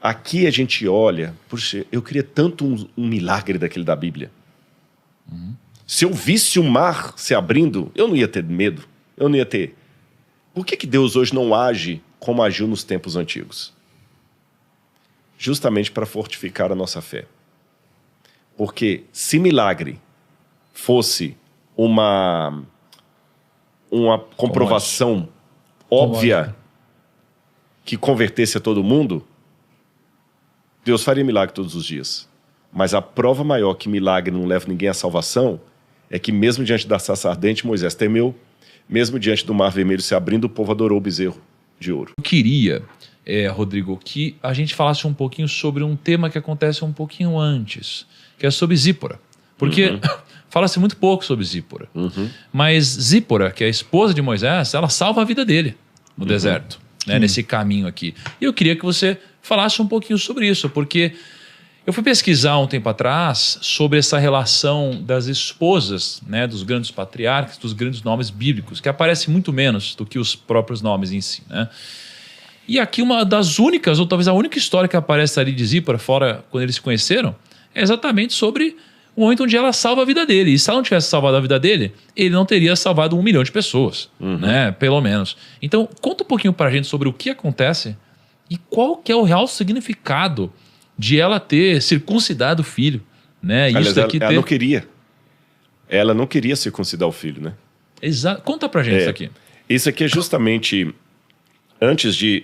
aqui a gente olha, puxa, eu queria tanto um milagre daquele da Bíblia. Se eu visse o mar se abrindo, eu não ia ter medo, eu não ia ter... Por que Deus hoje não age como agiu nos tempos antigos? Justamente para fortificar a nossa fé. Porque se milagre fosse uma comprovação óbvia que convertesse a todo mundo, Deus faria milagre todos os dias. Mas a prova maior que milagre não leva ninguém à salvação é que mesmo diante da sarça ardente, Moisés temeu, mesmo diante do mar vermelho se abrindo, o povo adorou o bezerro de ouro. Eu queria, Rodrigo, que a gente falasse um pouquinho sobre um tema que acontece um pouquinho antes, que é sobre Zípora. Porque fala-se muito pouco sobre Zípora. Mas Zípora, que é a esposa de Moisés, ela salva a vida dele no deserto, né, nesse caminho aqui. E eu queria que você falasse um pouquinho sobre isso, porque eu fui pesquisar um tempo atrás sobre essa relação das esposas, né, dos grandes patriarcas, dos grandes nomes bíblicos, que aparece muito menos do que os próprios nomes em si, né? E aqui uma das únicas, ou talvez a única história que aparece ali de Zípora, fora quando eles se conheceram, é exatamente sobre o momento onde ela salva a vida dele. E se ela não tivesse salvado a vida dele, ele não teria salvado 1 milhão de pessoas, né? Pelo menos. Então, conta um pouquinho pra gente sobre o que acontece e qual que é o real significado de ela ter circuncidado o filho, né? Aliás, isso daqui ela não queria. Ela não queria circuncidar o filho, né? Exato. Conta pra gente isso aqui. Isso aqui é justamente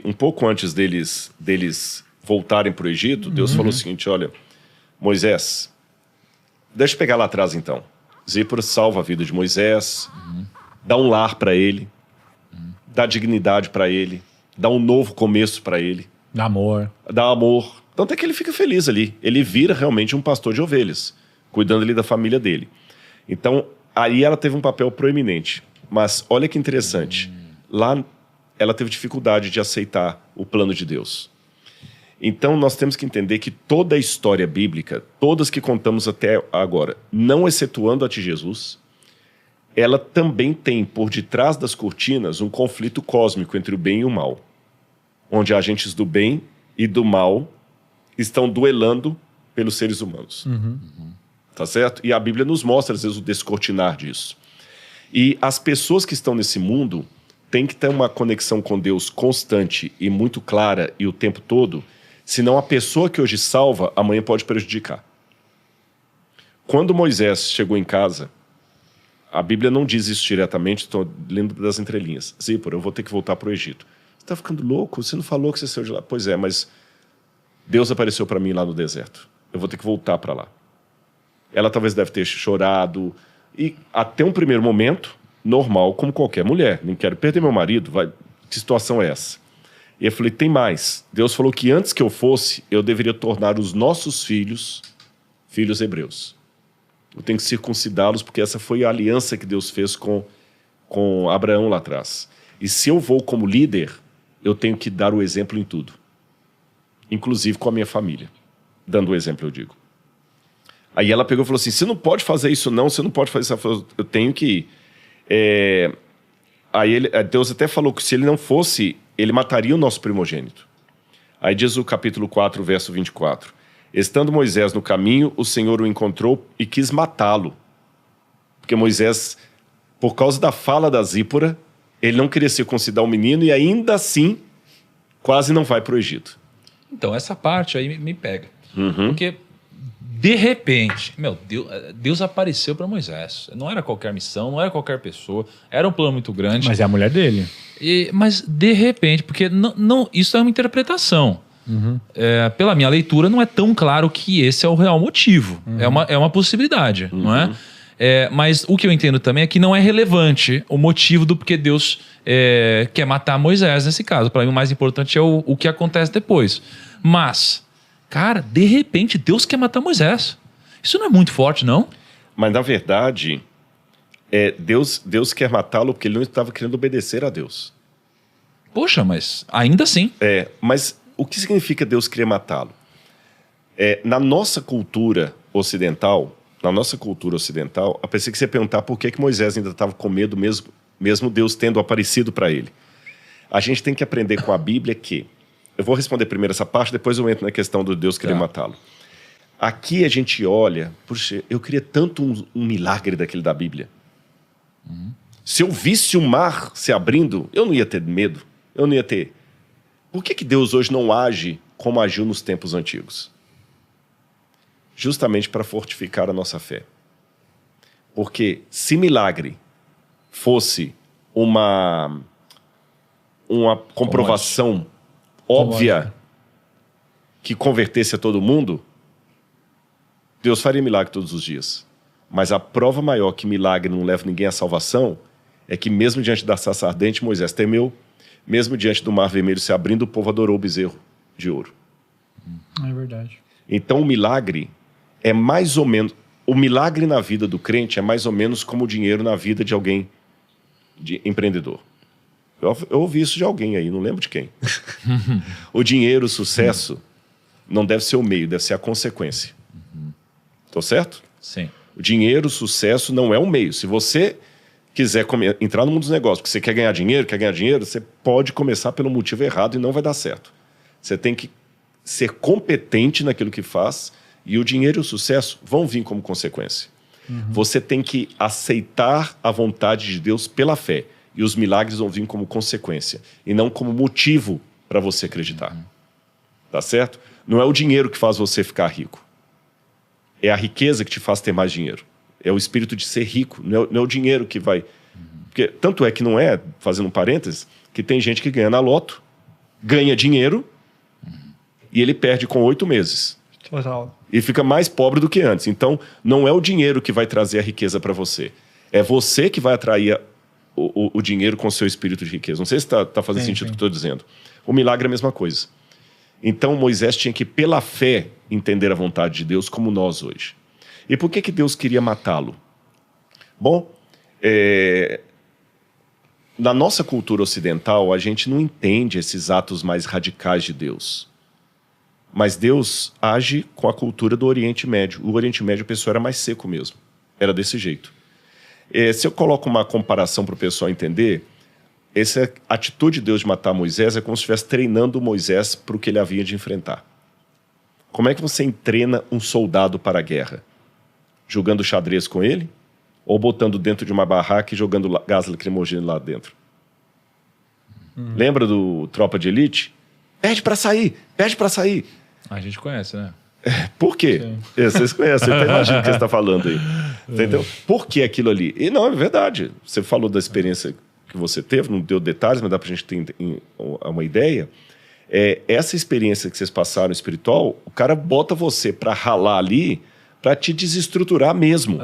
um pouco antes deles voltarem para o Egito. Deus falou o seguinte: olha, Moisés, deixa eu pegar lá atrás então. Zípora salva a vida de Moisés, dá um lar para ele, dá dignidade para ele, dá um novo começo para ele. Dá amor. Dá amor. Tanto é que ele fica feliz ali. Ele vira realmente um pastor de ovelhas, cuidando ali da família dele. Então, aí ela teve um papel proeminente. Mas olha que interessante. Lá, ela teve dificuldade de aceitar o plano de Deus. Então, nós temos que entender que toda a história bíblica, todas que contamos até agora, não excetuando a de Jesus, ela também tem, por detrás das cortinas, um conflito cósmico entre o bem e o mal, onde agentes do bem e do mal estão duelando pelos seres humanos. Tá certo? E a Bíblia nos mostra, às vezes, o descortinar disso. E as pessoas que estão nesse mundo têm que ter uma conexão com Deus constante e muito clara e o tempo todo, senão a pessoa que hoje salva, amanhã pode prejudicar. Quando Moisés chegou em casa, a Bíblia não diz isso diretamente, estou lendo das entrelinhas. Zípora, eu vou ter que voltar para o Egito. Você está ficando louco? Você não falou que você saiu de lá? Pois é, mas Deus apareceu para mim lá no deserto. Eu vou ter que voltar para lá. Ela talvez deve ter chorado. E até um primeiro momento, normal, como qualquer mulher. Nem quero perder meu marido. Que situação é essa? E eu falei, tem mais. Deus falou que antes que eu fosse, eu deveria tornar os nossos filhos hebreus. Eu tenho que circuncidá-los, porque essa foi a aliança que Deus fez com Abraão lá atrás. E se eu vou como líder, eu tenho que dar o exemplo em tudo. Inclusive com a minha família. Dando o exemplo, eu digo. Aí ela pegou e falou assim, você não pode fazer isso não, você não pode fazer isso. Ela falou, eu tenho que ir. Aí Deus até falou que se ele não fosse, ele mataria o nosso primogênito. Aí diz o capítulo 4, verso 24. Estando Moisés no caminho, o Senhor o encontrou e quis matá-lo. Porque Moisés, por causa da fala da Zípora, ele não queria circuncidar o menino e ainda assim quase não vai para o Egito. Então, essa parte aí me pega. Porque, de repente, Deus apareceu para Moisés. Não era qualquer missão, não era qualquer pessoa. Era um plano muito grande. Mas é a mulher dele. Mas, de repente, porque isso é uma interpretação. Pela minha leitura, não é tão claro que esse é o real motivo. É uma possibilidade, não é? Mas o que eu entendo também é que não é relevante o motivo do porquê Deus quer matar Moisés nesse caso. Para mim, o mais importante é o que acontece depois. Mas, cara, de repente, Deus quer matar Moisés. Isso não é muito forte, não? Mas, na verdade, Deus quer matá-lo porque ele não estava querendo obedecer a Deus. Poxa, mas ainda assim. Mas o que significa Deus querer matá-lo? Na nossa cultura ocidental, a pessoa que você ia perguntar por que Moisés ainda estava com medo, mesmo Deus tendo aparecido para ele. A gente tem que aprender com a Bíblia que eu vou responder primeiro essa parte, depois eu entro na questão do Deus querer matá-lo. Aqui a gente olha, puxa, eu queria tanto um milagre daquele da Bíblia. Se eu visse o mar se abrindo, eu não ia ter medo, eu não ia ter... Por que Deus hoje não age como agiu nos tempos antigos? Justamente para fortificar a nossa fé. Porque se milagre fosse uma comprovação óbvia que convertesse a todo mundo, Deus faria milagre todos os dias. Mas a prova maior que milagre não leva ninguém à salvação é que mesmo diante da sarça ardente, Moisés temeu, mesmo diante do mar vermelho se abrindo, o povo adorou o bezerro de ouro. É verdade. Então o milagre é mais ou menos... O milagre na vida do crente é mais ou menos como o dinheiro na vida de alguém de empreendedor. Eu ouvi isso de alguém aí, não lembro de quem. O dinheiro, o sucesso, não deve ser o meio, deve ser a consequência. Tô certo? Sim. O dinheiro, o sucesso não é um meio. Se você quiser entrar no mundo dos negócios, porque você quer ganhar dinheiro, você pode começar pelo motivo errado e não vai dar certo. Você tem que ser competente naquilo que faz e o dinheiro e o sucesso vão vir como consequência. Você tem que aceitar a vontade de Deus pela fé e os milagres vão vir como consequência e não como motivo para você acreditar. Tá certo? Não é o dinheiro que faz você ficar rico. É a riqueza que te faz ter mais dinheiro. É o espírito de ser rico, não é o dinheiro que vai... Porque, tanto é que não é, fazendo um parênteses, que tem gente que ganha na loto, ganha dinheiro e ele perde com 8 meses. Total. E fica mais pobre do que antes. Então, não é o dinheiro que vai trazer a riqueza para você. É você que vai atrair o dinheiro com o seu espírito de riqueza. Não sei se está fazendo sentido o que eu estou dizendo. O milagre é a mesma coisa. Então, Moisés tinha que, pela fé, entender a vontade de Deus como nós hoje. E por que Deus queria matá-lo? Bom, na nossa cultura ocidental, a gente não entende esses atos mais radicais de Deus. Mas Deus age com a cultura do Oriente Médio. O Oriente Médio, o pessoal era mais seco mesmo. Era desse jeito. Se eu coloco uma comparação para o pessoal entender, essa atitude de Deus de matar Moisés é como se estivesse treinando Moisés para o que ele havia de enfrentar. Como é que você treina um soldado para a guerra? Jogando xadrez com ele? Ou botando dentro de uma barraca e jogando gás lacrimogêneo lá dentro? Lembra do Tropa de Elite? Pede para sair, pede para sair. A gente conhece, né? Por quê? Vocês conhecem, eu até imagino o que você está falando aí. Entendeu? Por que aquilo ali? E não, é verdade. Você falou da experiência que você teve, não deu detalhes, mas dá para a gente ter uma ideia. Essa experiência que vocês passaram espiritual, o cara bota você para ralar ali, para te desestruturar mesmo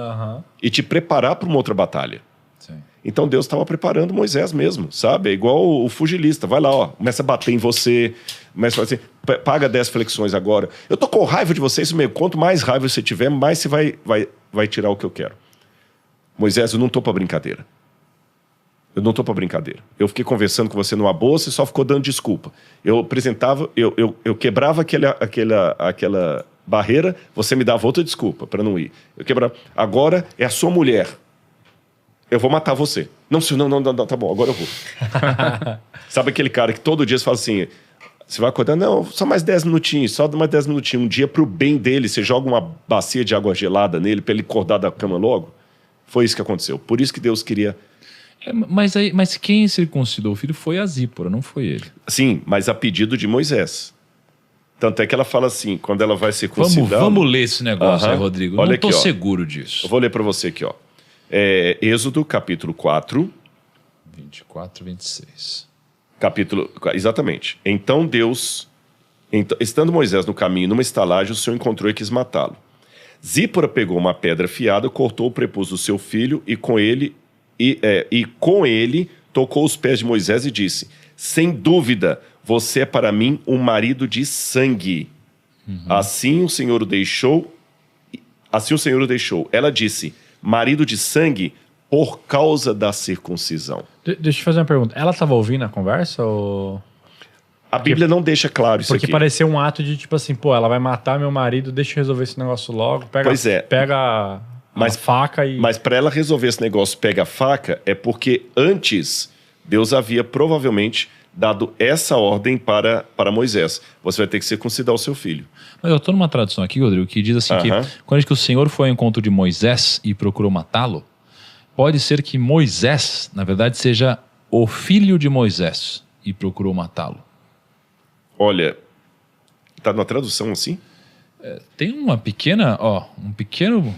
e te preparar para uma outra batalha. Sim. Então Deus estava preparando Moisés mesmo, sabe? É igual o pugilista, vai lá, ó, começa a bater em você, começa a fazer assim, paga 10 flexões agora. Eu tô com raiva de você, isso mesmo. Quanto mais raiva você tiver, mais você vai tirar o que eu quero. Moisés, eu não tô para brincadeira. Eu não tô para brincadeira. Eu fiquei conversando com você numa boa, você só ficou dando desculpa. Eu apresentava, eu quebrava aquela barreira, você me dava outra desculpa para não ir. Eu quebrava. Agora é a sua mulher. Eu vou matar você. Não, senhor, não, tá bom, agora eu vou. Sabe aquele cara que todo dia você fala assim, você vai acordar, não, só mais 10 minutinhos, só mais 10 minutinhos. Um dia pro bem dele, você joga uma bacia de água gelada nele para ele acordar da cama logo. Foi isso que aconteceu. Por isso que Deus queria... Mas quem circuncidou o filho foi a Zípora, não foi ele. Sim, mas a pedido de Moisés. Tanto é que ela fala assim, quando ela vai circuncidar... Vamos ler esse negócio aí, Rodrigo. Olha não tô aqui, seguro disso. Eu vou ler para você aqui, ó. Êxodo, capítulo 4. 24, 26. Exatamente. Então Deus, estando Moisés no caminho, numa estalagem, o Senhor encontrou e quis matá-lo. Zípora pegou uma pedra afiada, cortou o prepúcio do seu filho e com ele tocou os pés de Moisés e disse: sem dúvida, você é para mim um marido de sangue. Assim o Senhor o deixou. Ela disse: marido de sangue, por causa da circuncisão. Deixa eu fazer uma pergunta. Ela estava ouvindo a conversa ou... A Bíblia não deixa claro isso aqui. Porque pareceu um ato de tipo assim, pô, ela vai matar meu marido, deixa eu resolver esse negócio logo. Pega a faca e... Mas para ela resolver esse negócio, pega a faca, é porque antes Deus havia provavelmente dado essa ordem para Moisés. Você vai ter que circuncidar o seu filho. Mas eu estou numa tradução aqui, Rodrigo, que diz assim que quando diz que o Senhor foi ao encontro de Moisés e procurou matá-lo, pode ser que Moisés, na verdade, seja o filho de Moisés e procurou matá-lo. Olha, está na tradução assim? Tem uma pequena, um pequeno,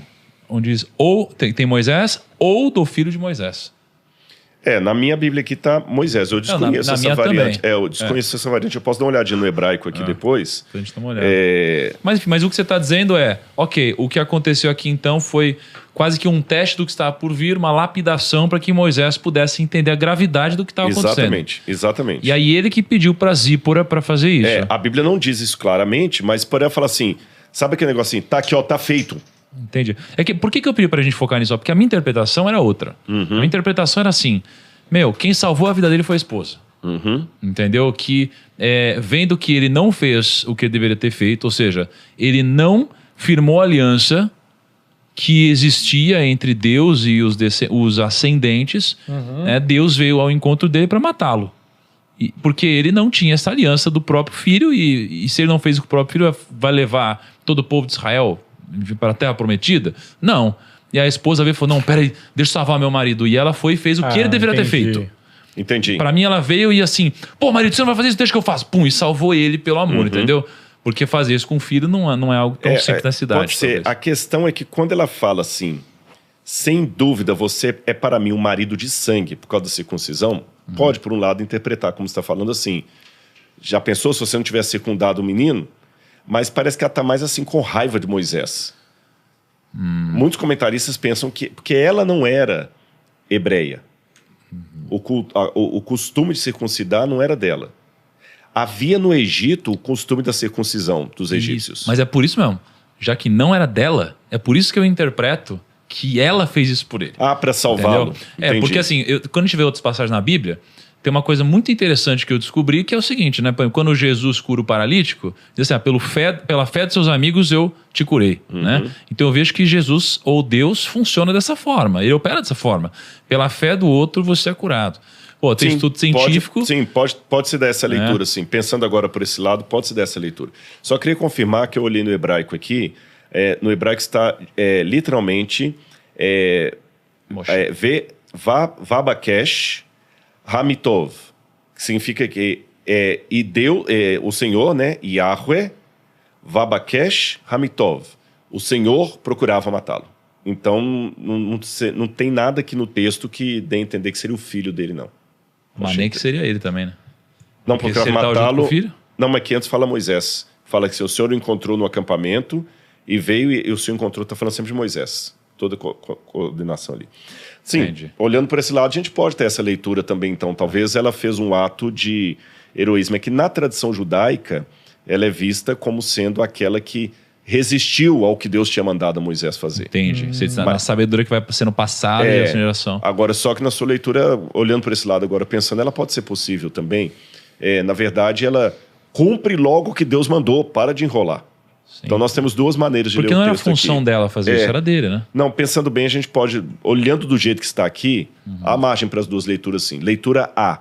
onde diz, ou tem Moisés ou do filho de Moisés. Na minha Bíblia aqui está Moisés. Eu desconheço essa variante. Também. Eu desconheço essa variante. Eu posso dar uma olhadinha no hebraico aqui depois. A gente dá uma olhada. Mas o que você está dizendo é, ok, o que aconteceu aqui então foi quase que um teste do que estava por vir, uma lapidação para que Moisés pudesse entender a gravidade do que estava acontecendo. Exatamente. E aí ele que pediu para Zípora para fazer isso. A Bíblia não diz isso claramente, mas por ela falar assim, sabe aquele negocinho? Tá aqui, tá feito. Entendi. Por que eu pedi pra gente focar nisso? Porque a minha interpretação era outra. A minha interpretação era assim, quem salvou a vida dele foi a esposa. Entendeu? Que vendo que ele não fez o que ele deveria ter feito, ou seja, ele não firmou a aliança que existia entre Deus e os ascendentes, Deus veio ao encontro dele para matá-lo. Porque ele não tinha essa aliança do próprio filho e se ele não fez com o próprio filho, vai levar todo o povo de Israel para a terra prometida? Não. E a esposa veio e falou, não, peraí, deixa eu salvar meu marido. E ela foi e fez o que ele deveria ter feito. Entendi. Pra mim ela veio e assim, pô, marido, você não vai fazer isso, deixa que eu faço. Pum, e salvou ele pelo amor, entendeu? Porque fazer isso com o filho não é algo tão simples na cidade. Pode ser. Talvez. A questão é que quando ela fala assim, sem dúvida você é para mim um marido de sangue por causa da circuncisão, pode por um lado interpretar como você está falando assim, já pensou se você não tivesse circundado o menino? Mas parece que ela está mais assim com raiva de Moisés. Muitos comentaristas pensam que porque ela não era hebreia. O costume de circuncidar não era dela. Havia no Egito o costume da circuncisão dos egípcios. Mas é por isso mesmo. Já que não era dela, é por isso que eu interpreto que ela fez isso por ele. Para salvá-lo. Porque assim, quando a gente vê outras passagens na Bíblia, tem uma coisa muito interessante que eu descobri, que é o seguinte, né? Quando Jesus cura o paralítico, diz assim, pela fé de seus amigos eu te curei, né? Então eu vejo que Jesus, ou Deus, funciona dessa forma, ele opera dessa forma. Pela fé do outro você é curado. Pô, tem estudo científico... Pode se dar essa leitura, sim. Pensando agora por esse lado, pode se dar essa leitura. Só queria confirmar que eu olhei no hebraico aqui, no hebraico está literalmente Vabakesh Hamitov, que significa que e deu o Senhor, né, Yahweh, Vabakesh Hamitov, o Senhor procurava matá-lo. Então não tem nada aqui no texto que dê a entender que seria o filho dele, não. Mas nem que seria ele também, né? Não, procurava matá-lo. Não, mas que antes fala Moisés. Fala que o Senhor o encontrou no acampamento e veio e o Senhor encontrou, está falando sempre de Moisés. Toda coordenação ali. Sim, entendi. Olhando por esse lado, a gente pode ter essa leitura também, então. Talvez ela fez um ato de heroísmo. É que na tradição judaica, ela é vista como sendo aquela que resistiu ao que Deus tinha mandado a Moisés fazer. Entendi. Você diz, na sabedoria que vai sendo passada de geração. Agora, só que na sua leitura, olhando por esse lado agora, pensando, ela pode ser possível também. Na verdade, ela cumpre logo o que Deus mandou, para de enrolar. Sim. Então nós temos duas maneiras de ler o texto. Porque não era a função dela fazer isso, era dele, né? Não, pensando bem, a gente pode, olhando do jeito que está aqui, há margem para as duas leituras, sim. Leitura A.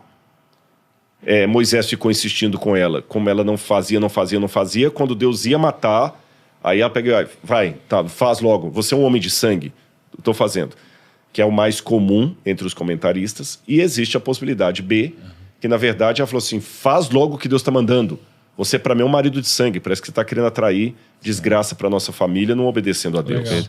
Moisés ficou insistindo com ela, como ela não fazia. Quando Deus ia matar, aí ela pega, vai, tá, faz logo. Você é um homem de sangue, estou fazendo. Que é o mais comum entre os comentaristas. E existe a possibilidade B, que na verdade ela falou assim, faz logo o que Deus está mandando. Você, para mim, é um marido de sangue. Parece que você está querendo atrair desgraça para nossa família, não obedecendo a Deus. Legal.